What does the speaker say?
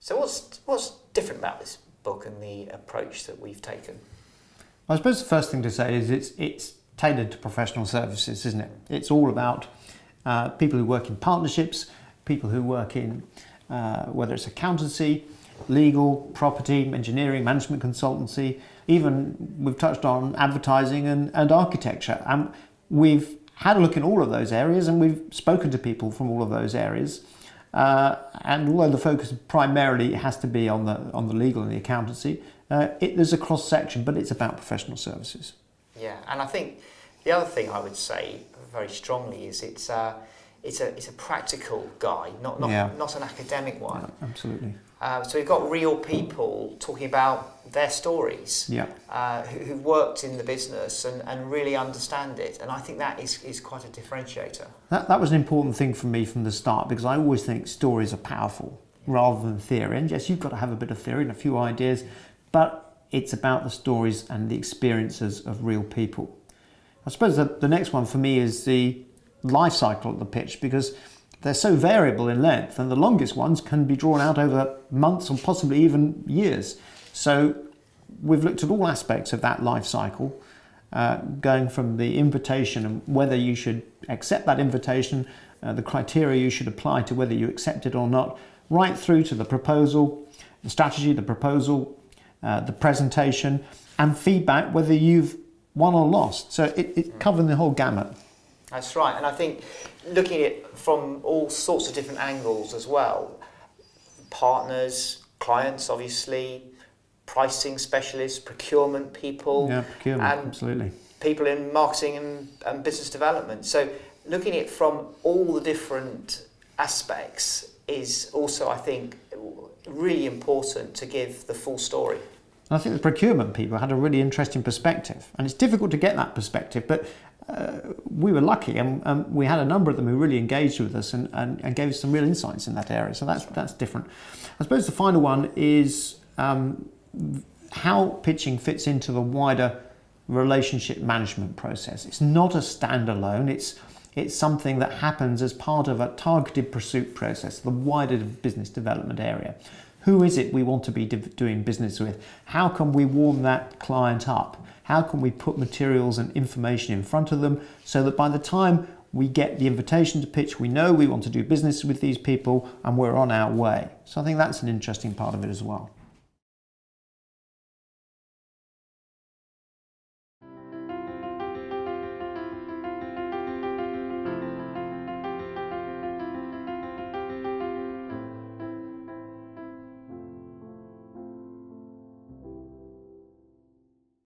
So what's different about this book and the approach that we've taken? I suppose the first thing to say is it's tailored to professional services, isn't it? It's all about people who work in partnerships, people who work in whether it's accountancy, legal, property, engineering, management consultancy, even we've touched on advertising and architecture. And we've had a look in all of those areas, and we've spoken to people from all of those areas. And although the focus primarily has to be on the legal and the accountancy, there's a cross section, but it's about professional services. Yeah, and I think the other thing I would say very strongly is it's a practical guide, not an academic one. Yeah, absolutely. So we've got real people talking about their stories, who worked in the business and really understand it. And I think that is quite a differentiator. That was an important thing for me from the start, because I always think stories are powerful rather than theory. And yes, you've got to have a bit of theory and a few ideas, but it's about the stories and the experiences of real people. I suppose the next one for me is the life cycle of the pitch, because they're so variable in length, and the longest ones can be drawn out over months or possibly even years. So we've looked at all aspects of that life cycle, going from the invitation and whether you should accept that invitation, the criteria you should apply to whether you accept it or not, right through to the proposal, the strategy, the proposal, the presentation, and feedback, whether you've won or lost. So it covers the whole gamut. That's right, and I think looking at it from all sorts of different angles as well, partners, clients obviously, pricing specialists, procurement people, and absolutely, people in marketing and business development. So looking at it from all the different aspects is also, I think, really important to give the full story. And I think the procurement people had a really interesting perspective, and it's difficult to get that perspective, but we were lucky, and we had a number of them who really engaged with us and gave us some real insights in that area. So that's different. I suppose the final one is how pitching fits into the wider relationship management process. It's not a standalone. It's something that happens as part of a targeted pursuit process, the wider business development area. Who is it we want to be doing business with? How can we warm that client up? How can we put materials and information in front of them so that by the time we get the invitation to pitch, we know we want to do business with these people and we're on our way? So I think that's an interesting part of it as well.